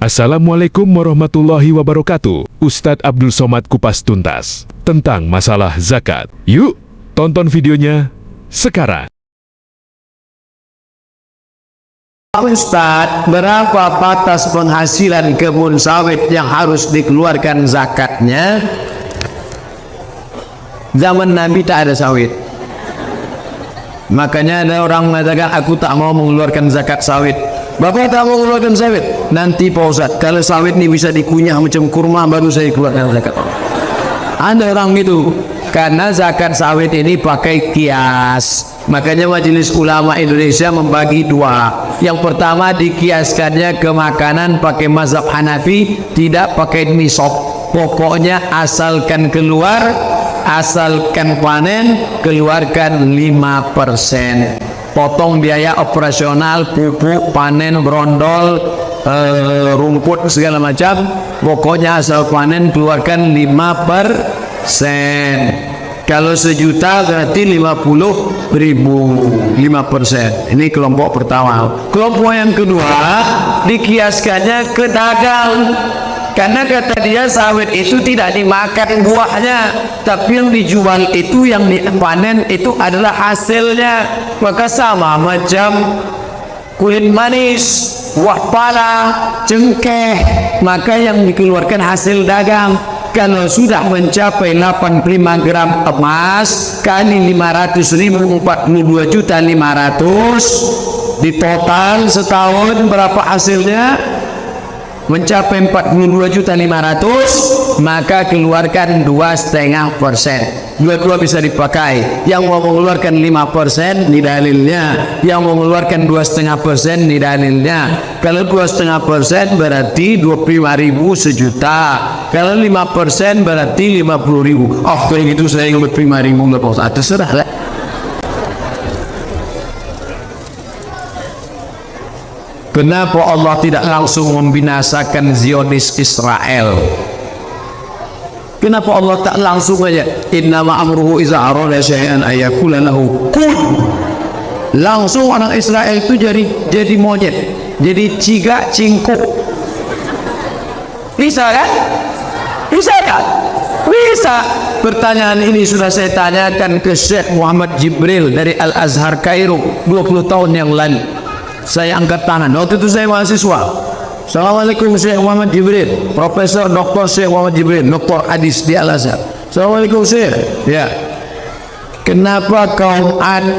Assalamualaikum warahmatullahi wabarakatuh. Ustadz Abdul Somad kupas tuntas tentang masalah zakat. Yuk, tonton videonya sekarang. Ustadz, berapa batas penghasilan kebun sawit yang harus dikeluarkan zakatnya? Zaman Nabi tak ada sawit, makanya ada orang mengatakan aku tak mau mengeluarkan zakat sawit. Bapak tak mau mengeluarkan sawit? Nanti Pak Ustadz, kalau sawit ini bisa dikunyah macam kurma baru saya keluarkan zakat. Ada orang gitu, karena zakat sawit ini pakai kias. Makanya Majelis Ulama Indonesia membagi dua. Yang pertama, dikiaskannya ke makanan pakai mazhab Hanafi, tidak pakai nisab. Pokoknya asalkan keluar, asalkan panen, keluarkan 5%. Potong biaya operasional, pupuk, panen, berondol, rumput segala macam. Pokoknya asal panen keluarkan 5%. Kalau sejuta berarti 50.000, 5%. Ini kelompok pertama. Kelompok yang kedua, dikiaskannya ke dagang. Karena kata dia sawit itu tidak dimakan buahnya, tapi yang dijual itu, yang dipanen itu adalah hasilnya. Maka sama macam kulit manis, buah pala, cengkeh, maka yang dikeluarkan hasil dagang. Kalau sudah mencapai 85 gram emas kali 500.000, 42.500.000, di total setahun berapa hasilnya? Mencapai 42.500.000, maka keluarkan 2,5%. Dua-dua bisa dipakai. Yang mau mengeluarkan 5% ini dalilnya, yang mau mengeluarkan 2,5% ini dalilnya. Kalau 2,5% berarti 25.000 sejuta. Kalau 5% berarti 50.000. Oh, kalau gitu saya ingin 25.000 lepas. Terserah lah. Kenapa Allah tidak langsung membinasakan Zionis Israel? Kenapa Allah tak langsung aja innama amruhu iza arada syai'an ayakula lahu kun? Langsung orang Israel itu jadi monyet, jadi cigak cingkuk. Bisa kan? Bisa kan? Bisa. Pertanyaan ini sudah saya tanyakan ke Syekh Muhammad Jibril dari Al-Azhar Kairo 20 tahun yang lalu. Saya angkat tangan, waktu itu saya mahasiswa. Assalamualaikum Syekh Muhammad Jibril, Profesor Dr. Syekh Muhammad Jibril, Dr. Hadis di Al-Azhar. Assalamualaikum Syekh. Ya. Kenapa kaum Ad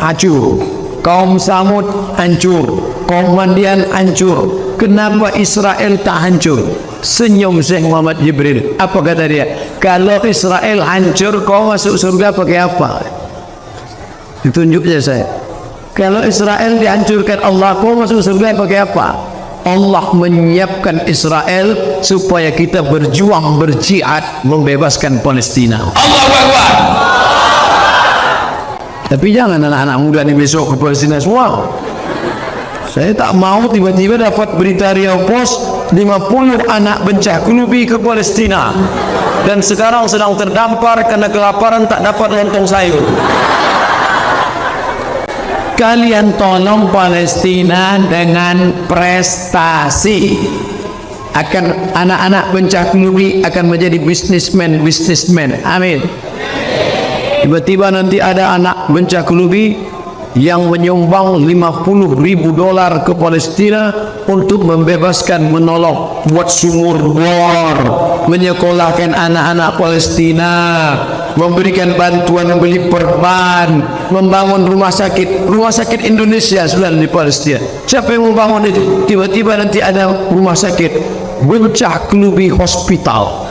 hancur, kaum Samud hancur, kaum Madian hancur, kenapa Israel tak hancur? Senyum Syekh Muhammad Jibril. Apa kata dia? Kalau Israel hancur, kau masuk surga pakai apa? Ditunjuknya saya. Kalau Israel dihancurkan Allah, kau masuk surga pakai apa? Allah menyiapkan Israel supaya kita berjuang, berjihad, membebaskan Palestina. Allahu Akbar. Tapi jangan anak-anak muda ini besok ke Palestina semua. Saya tak mau tiba-tiba dapat berita Riau Post 50 anak Bencakulubi ke Palestina dan sekarang sedang terdampar karena kelaparan, tak dapat lontong sayur. Kalian tolong Palestina dengan prestasi, akan anak-anak Bencakulubi akan menjadi bisnismen. Amin. Tiba-tiba nanti ada anak Bencakulubi yang menyumbang $50.000 ke Palestina untuk membebaskan, menolong, buat sumur bor, menyekolahkan anak-anak Palestina, memberikan bantuan beli perban, membangun rumah sakit Indonesia sebenarnya di Palestina. Siapa yang membangun itu? Tiba-tiba nanti ada rumah sakit Bencakulubi Hospital.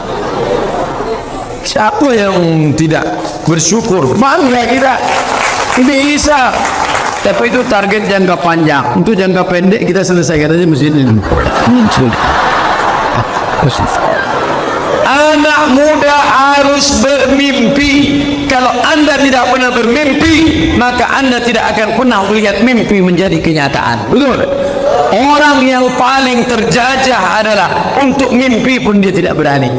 Siapa yang tidak bersyukur? Bangga kita. Bisa. Tapi itu target jangka panjang. Untuk jangka pendek kita selesaikan aja masjid ini. Anak muda harus bermimpi. Kalau anda tidak pernah bermimpi, maka anda tidak akan pernah melihat mimpi menjadi kenyataan. Betul? Orang yang paling terjajah adalah untuk mimpi pun dia tidak berani.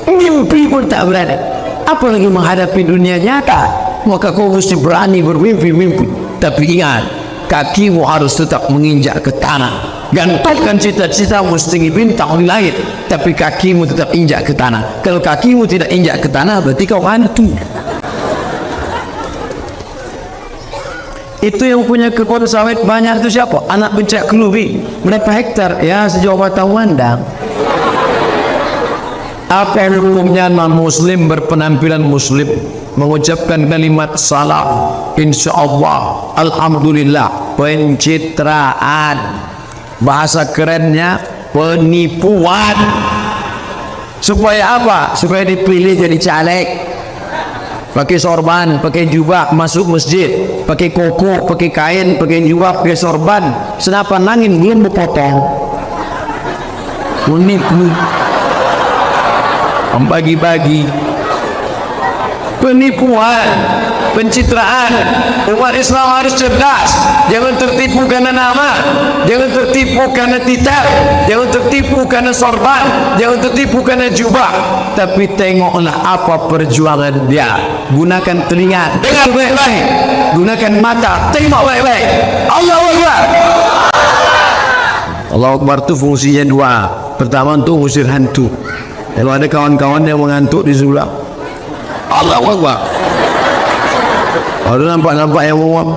Mimpi pun tak berani. Apalagi menghadapi dunia nyata. Maka kau mesti berani bermimpi-mimpi. Tapi ingat, kakimu harus tetap menginjak ke tanah. Gantungkan cita-cita tinggi bintang di langit, tapi kakimu tetap injak ke tanah. Kalau kakimu tidak injak ke tanah, berarti kau hantu. Itu yang punya kebun sawit banyak itu siapa? Anak bencak kelubi berapa hektar? Ya sejauh mata memandang. Apa hukumnya non-muslim berpenampilan muslim mengucapkan kalimat salam, insyaallah, alhamdulillah, pencitraan, bahasa kerennya penipuan. Supaya apa? Supaya dipilih jadi caleg, pakai sorban, pakai jubah, masuk masjid, pakai koko, pakai kain, pakai jubah, pakai sorban, senapan angin belum berpotong, menipu, membagi-bagi, penipuan, pencitraan. Umat Islam harus cerdas, jangan tertipu karena nama, jangan tertipu karena titel, jangan tertipu karena sorban, jangan tertipu karena jubah, tapi tengoklah apa perjuangan dia. Gunakan telinga, dengar baik-baik, gunakan mata, tengok baik-baik. Allahu Akbar. Allahu Akbar itu fungsinya dua. Pertama untuk usir hantu. Kalau ada kawan-kawan yang mengantuk di sebelah, Allahu Akbar. Ada nampak-nampak yang ngomong,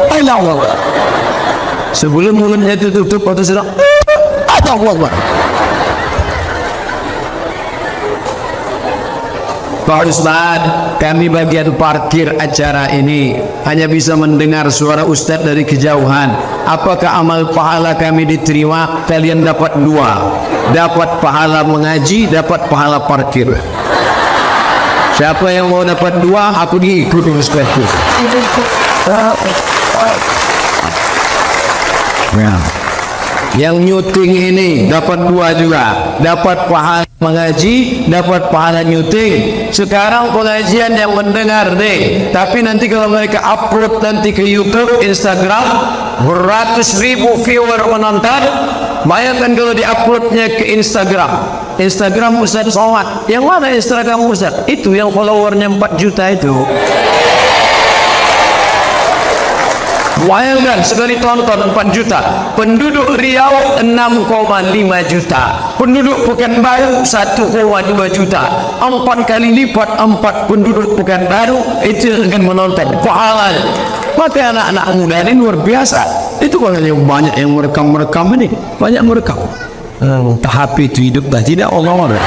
Allahu Akbar. Sebelum mulutnya tutup atau sedang, Allahu Akbar. Pak Ustaz, kami bagian parkir acara ini hanya bisa mendengar suara Ustaz dari kejauhan. Apakah amal pahala kami diterima? Kalian dapat dua, dapat pahala mengaji, dapat pahala parkir. Siapa yang mau dapat dua, aku diikut Ustaz. Yang nyuting ini dapat dua juga, dapat pahala mengaji, dapat pahala nyuting. Sekarang pengajian yang mendengar deh, tapi nanti kalau mereka upload nanti ke YouTube, Instagram, beratus ribu viewer menonton. Bayangkan kalau diuploadnya ke Instagram Ustaz Somad. Yang mana Instagram Ustaz? Itu yang followernya 4 juta itu. Bayangkan sekali tonton 4 juta. Penduduk Riau 6,5 juta. Penduduk Pekanbaru 1,2 juta. 4 kali lipat 4 penduduk Pekanbaru itu akan menonton. Pahala. Maka anak-anak muda ini luar biasa. Itu kalau yang banyak yang merekam ini, banyak merekam. Tahap itu hidup dah tidak Allah.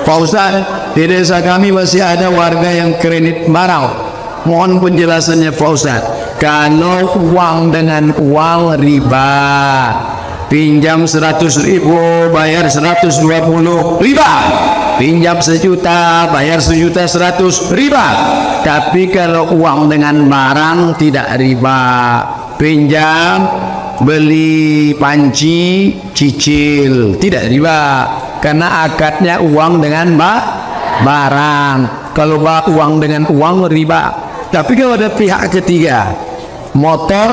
Pak Ustaz, di desa kami masih ada warga yang kredit barang. Mohon penjelasannya Pak Ustaz. Kalau uang dengan uang riba, pinjam 100 ribu, bayar 120 riba. Pinjam 1 juta, bayar 1.100.000 riba. Tapi kalau uang dengan barang tidak riba. Pinjam, beli panci, cicil, tidak riba. Karena akadnya uang dengan barang. Kalau uang dengan uang riba. Tapi kalau ada pihak ketiga, motor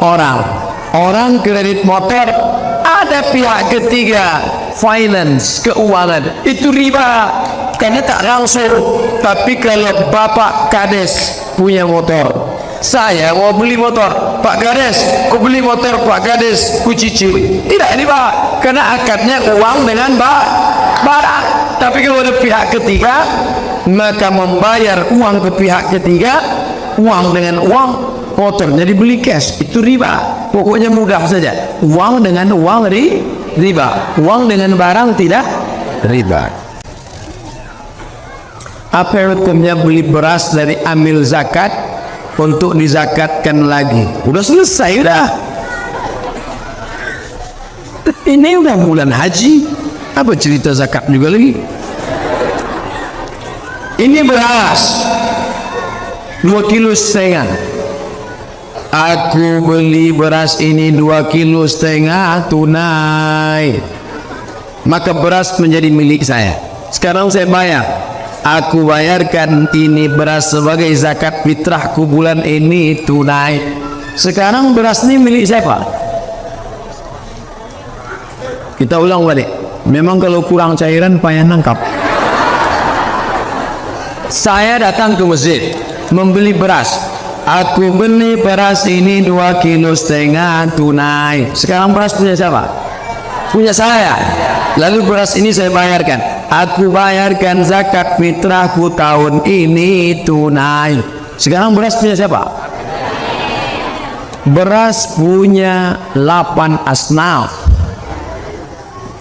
orang kredit motor, ada pihak ketiga, finance, keuangan, itu riba karena tak langsung. Tapi kalau Bapak Kades punya motor, saya mau beli motor, Pak Kades, ku beli motor Pak Kades, ku cicil, tidak riba karena akadnya uang dengan barang. Tapi kalau ada pihak ketiga, maka membayar uang ke pihak ketiga, uang dengan uang, motornya dibeli cash, itu riba. Pokoknya mudah saja, uang dengan uang riba, uang dengan barang tidak riba. Apa hukumnya beli beras dari amil zakat untuk dizakatkan lagi? Udah selesai udah. Ini udah bulan haji, apa cerita zakat juga lagi? Ini beras 2,5 kilo. Aku beli beras ini 2,5 kilo tunai, maka beras menjadi milik saya. Sekarang saya bayar, aku bayarkan ini beras sebagai zakat fitrahku bulan ini tunai. Sekarang beras ini milik siapa? Kita ulang balik. Memang kalau kurang cairan payah nangkap. Saya datang ke masjid, membeli beras. Aku beli beras ini 2,5 kilo tunai. Sekarang beras punya siapa? Punya saya. Lalu beras ini saya bayarkan. Aku bayarkan zakat fitrahku tahun ini tunai. Sekarang beras punya siapa? Beras punya 8 asnaf.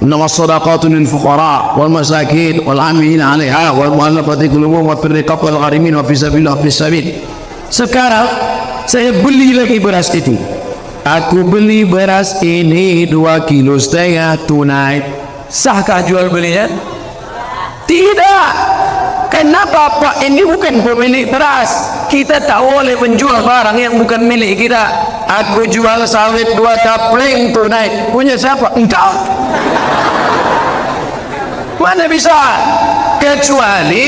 إنما الصدقات للفقراء والمساكين والعاملين عليها والمؤلفة قلوبهم وفي الرقاب والغارمين وفي سبيل الله وفي السبيل. Sekarang saya beli lagi beras itu. Aku beli beras ini 2,5 kilo tunai. Sahkah jual belinya? Tidak. Kenapa Pak? Ini bukan pemilik beras. Kita tak boleh menjual barang yang bukan milik kita. Aku jual sawit 2 kapling tunai. Punya siapa? Engkau. Mana bisa? Kecuali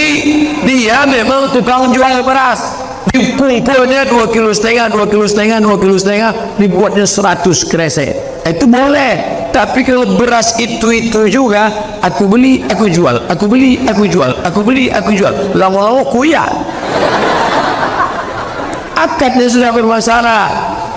dia memang tukang jual beras. Dikumpulnya 2,5 kilo, 2,5 kilo, 2,5 kilo, dibuatnya 100 kresek. Itu boleh. Tapi kalau beras itu juga, aku beli, aku jual, aku beli, aku jual, aku beli, aku jual. Lama-lama kuya. Akadnya sudah bermasalah.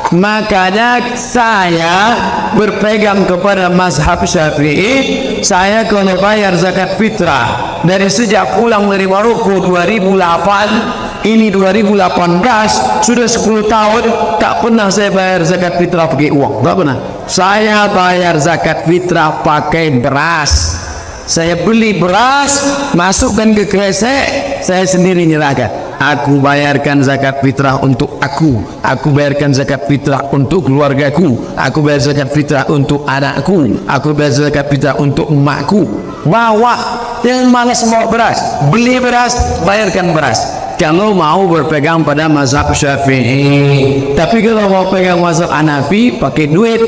Makanya saya berpegang kepada mazhab Syafi'i. Saya kalau bayar zakat fitrah dari sejak pulang dari Maroko 2008, ini 2018, sudah 10 tahun tak pernah saya bayar zakat fitrah pakai uang, tak pernah. Saya bayar zakat fitrah pakai beras. Saya beli beras, masukkan ke kresek, saya sendiri nyerahkan. Aku bayarkan zakat fitrah untuk aku bayarkan zakat fitrah untuk keluargaku, aku bayar zakat fitrah untuk anakku, aku bayar zakat fitrah untuk emakku. Bawa, jangan malas bawa beras. Beli beras, bayarkan beras. Kalau mau berpegang pada mazhab Syafi'i. Tapi kalau mau pegang mazhab Hanafi, pakai duit.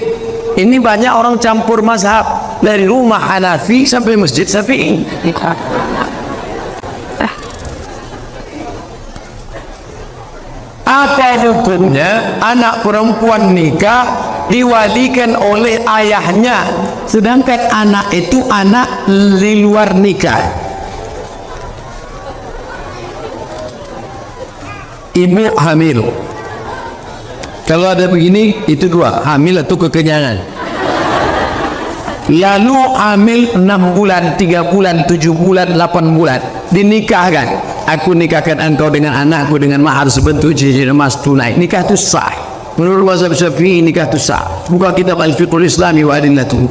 Ini banyak orang campur mazhab, dari rumah Hanafi sampai masjid Syafi'i. Apa hukumnya anak perempuan nikah diwalikan oleh ayahnya, sedangkan anak itu anak di luar nikah? Ibu hamil. Kalau ada begini, itu dua, hamil atau kekenyangan. Lalu hamil 6 bulan, 3 bulan, 7 bulan, 8 bulan, dinikahkan. Aku nikahkan engkau dengan anakku dengan mahar sebentuk cincin emas tunai. Nikah itu sah. Menurut mazhab Syafi'i nikah itu sah. Buka kitab Al-Fiqhul Islami wa Adillatuh.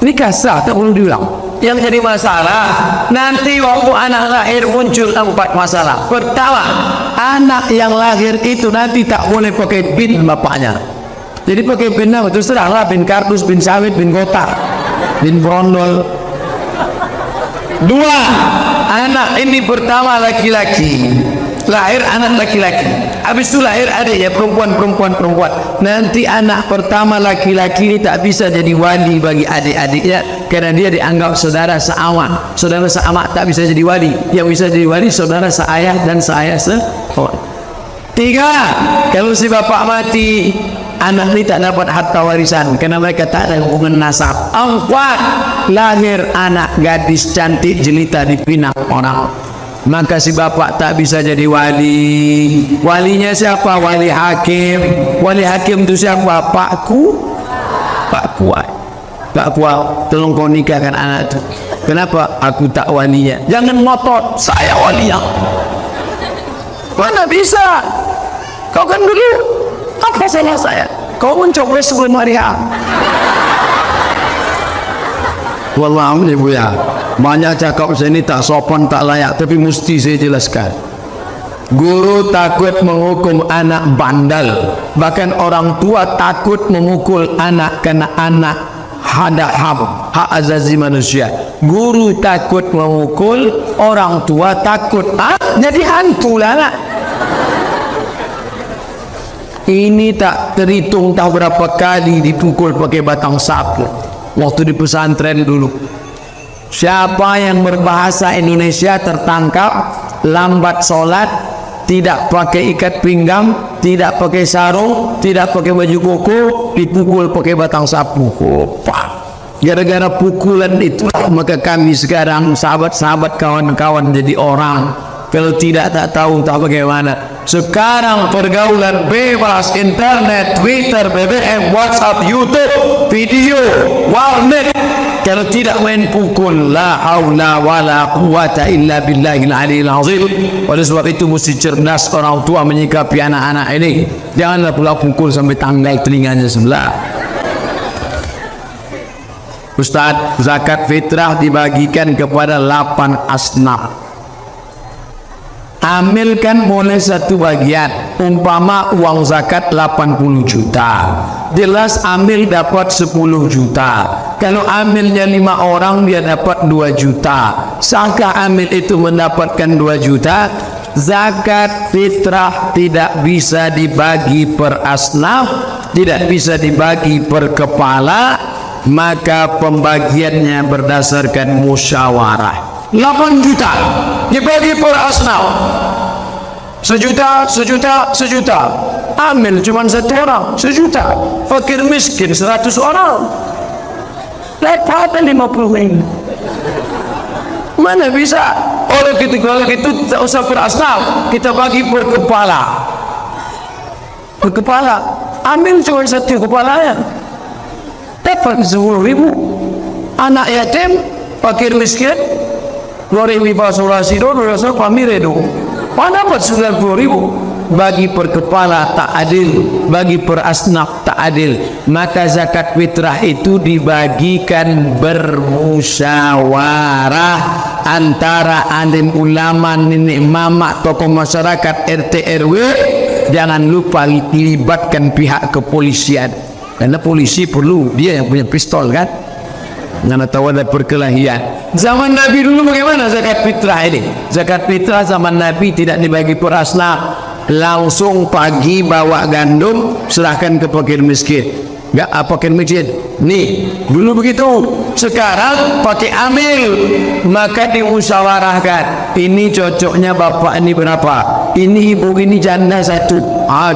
Nikah sah, tak perlu diulang. Yang jadi masalah, nanti waktu anak lahir muncul 4 masalah. Pertama, anak yang lahir itu nanti tak boleh pakai bin bapaknya. Jadi pakai bin apa? Terus teranglah, bin kardus, bin sawit, bin kotak, bin brondol. 2, anak ini pertama laki-laki, lahir anak laki-laki, habis itu lahir adiknya perempuan. Nanti anak pertama laki-laki ini tak bisa jadi wali bagi adik-adiknya, karena dia dianggap saudara seamak. Saudara seamak tak bisa jadi wali. Yang bisa jadi wali saudara seayah dan seayah seorang. 3, kalau si bapak mati, anak ini tak dapat harta warisan karena mereka tak ada hubungan nasab. 4, lahir anak gadis cantik jelita dipinang orang, maka si bapak tak bisa jadi wali. Walinya siapa? Wali hakim. Wali hakim itu siapa? Pak Kuat, tolong kau nikahkan anak itu. Kenapa? Aku tak walinya. Jangan ngotot, saya walinya. Mana bisa? Kau kan dulu, apa salah saya? Kau mencoblos sebelum hari H. Wallahu ibu ya, banyak cakap saya ini tak sopan, tak layak, tapi mesti saya jelaskan. Guru takut menghukum anak bandal, bahkan orang tua takut memukul anak karena anak ada hak azazi manusia. Guru takut memukul, orang tua takut jadi hantu lah anak. Ini tak terhitung tahu berapa kali dipukul pakai batang sapu waktu di pesantren dulu. Siapa yang berbahasa Indonesia tertangkap lambat sholat, tidak pakai ikat pinggang, tidak pakai sarung, tidak pakai baju koko, dipukul pakai batang sapu. Gara-gara pukulan itulah maka kami sekarang sahabat-sahabat, kawan-kawan jadi orang. Kalau tidak tak tahu tak bagaimana. Sekarang pergaulan bebas, internet, Twitter, BBM, WhatsApp, YouTube, video, warnet. Kalau tidak main pukul, la haula wala quwata illa billahil aliyil azim. Oleh sebab itu mesti cerdas orang tua menyikapi anak-anak ini. Janganlah pula pukul sampai tanggal telinganya sebelah. Ustaz, zakat fitrah dibagikan kepada 8 asnaf. Ambilkan boleh satu bagian, umpama uang zakat 80 juta, jelas ambil dapat 10 juta. Kalau ambilnya 5 orang dia dapat 2 juta. Sahkah ambil itu mendapatkan 2 juta? Zakat fitrah tidak bisa dibagi per asnaf, tidak bisa dibagi per kepala, maka pembagiannya berdasarkan musyawarah. 8 juta dibagi per asnaf, sejuta, ambil cuma 1 orang 1 juta, fakir miskin 100 orang, lepas 50 ring. Mana bisa? Kalau gitu tak usah per asnaf, kita bagi per kepala. Per kepala, ambil cuma 1 kepalanya, dapat 10.000. Anak yatim, fakir miskin 2.000 fasurasi do, 200 pamire do. Mana dapat 90.000? Bagi per kepala tak adil, bagi per asnaf tak adil. Maka zakat fitrah itu dibagikan bermusyawarah antara alim ulama, nenek mamak, tokoh masyarakat, RT RW. Jangan lupa libatkan pihak kepolisian, karena polisi perlu dia yang punya pistol kan. Jangan tahu ada perkelahian. Zaman Nabi dulu bagaimana zakat fitrah ini? Zakat fitrah zaman Nabi tidak dibagi per asnaf, langsung pagi bawa gandum serahkan ke fakir miskin. Enggak apa fakir miskin. Nih, dulu begitu. Sekarang pakai amil, maka dimusyawarahkan. Ini cocoknya bapak ini berapa? Ini ibu ini janda 1.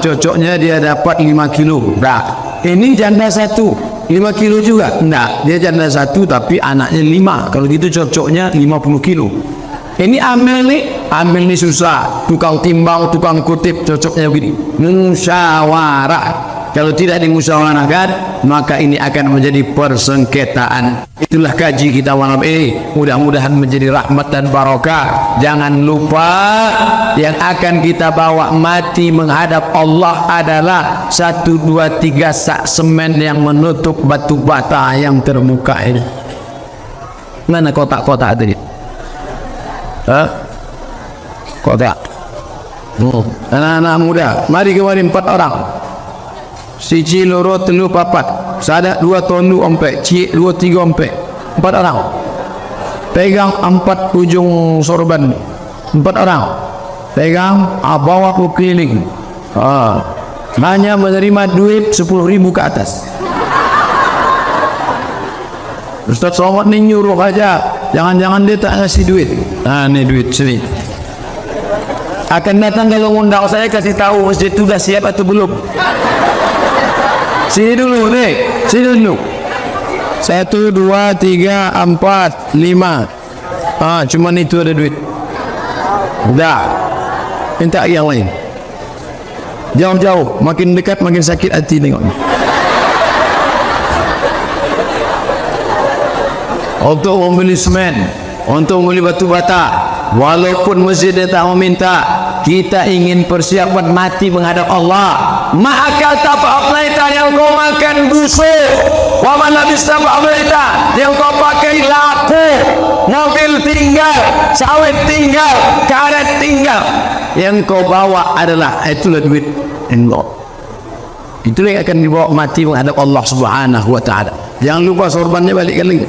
Cocoknya dia dapat 5 kilo. Dah. Ini janda 1. 5 kilo juga? Enggak, dia janda 1 tapi anaknya 5. Kalau gitu cocoknya 50 kilo. Ini ambil nih susah. Tukang timbang, tukang kutip, cocoknya begini. Musyawarah. Kalau tidak dimusyawarahkan, maka ini akan menjadi persengketaan. Itulah kaji kita malam ini. Mudah-mudahan menjadi rahmat dan barokah. Jangan lupa yang akan kita bawa mati menghadap Allah adalah 1, 2, 3 sak semen yang menutup batu bata yang terbuka ini. Mana kotak-kotak tadi? Kotak. Anak-anak muda, mari kemari 4 orang. Siji loro telu papat, sadak 2 tondu ompek, cik 2 3 ompek, 4 orang. Pegang 4 ujung sorban, 4 orang. Pegang, bawa ke keliling. Hanya menerima duit 10.000 ke atas. Ustaz Somad ni nyuruh aja, jangan-jangan dia tak ngasih duit. Ni duit sini. Akan datang kalau undang saya kasih tahu masjid itu dah siap atau belum. Sini dulu nih, sini dulu. 1, 2, 3, 4, 5. Cuma itu ada duit. Dah, minta yang lain. Jauh-jauh, makin dekat makin sakit hati tengok. Untuk membeli semen, untuk membeli batu bata, walaupun masjid dia tak meminta, kita ingin persiapan mati menghadap Allah. Maka tapak yang kau makan busuk, wa man labista ba'amalita yang kau pakai laku, mobil tinggal, sawit tinggal, karet tinggal, yang kau bawa adalah itulah duit Allah. Itulah yang akan dibawa mati menghadap Allah Subhanahu wa taala. Jangan lupa sorbannya balikkan lagi.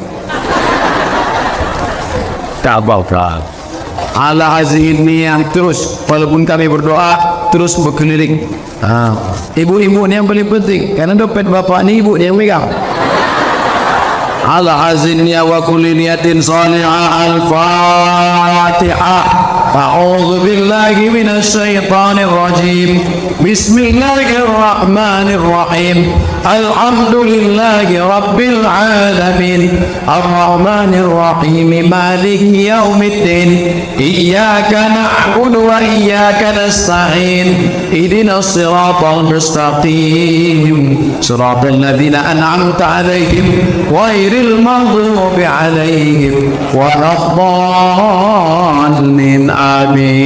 Tak apa-apa. Ala hazihi niyah, terus walaupun kami berdoa terus berkeliling. Ibu-ibu ni yang paling penting, karena dompet bapak ni ibu dia yang megang. Ala hazihi niyah wa kulli niyatin salihah. Al-Fatihah. A'udzu billahi minasy syaithanir rajim. Bismillahirrahmanirrahim. Alhamdulillahi Rabbil Alamin. Ar-Rahmanir-Rahim. Maliki yaumiddin. Iyyaka na'budu wa iyyaka nasta'in. Ihdinas siratal mustaqim. Siratal ladzina an'amta 'alaihim ghairil maghdubi 'alaihim waladdallin. Amin.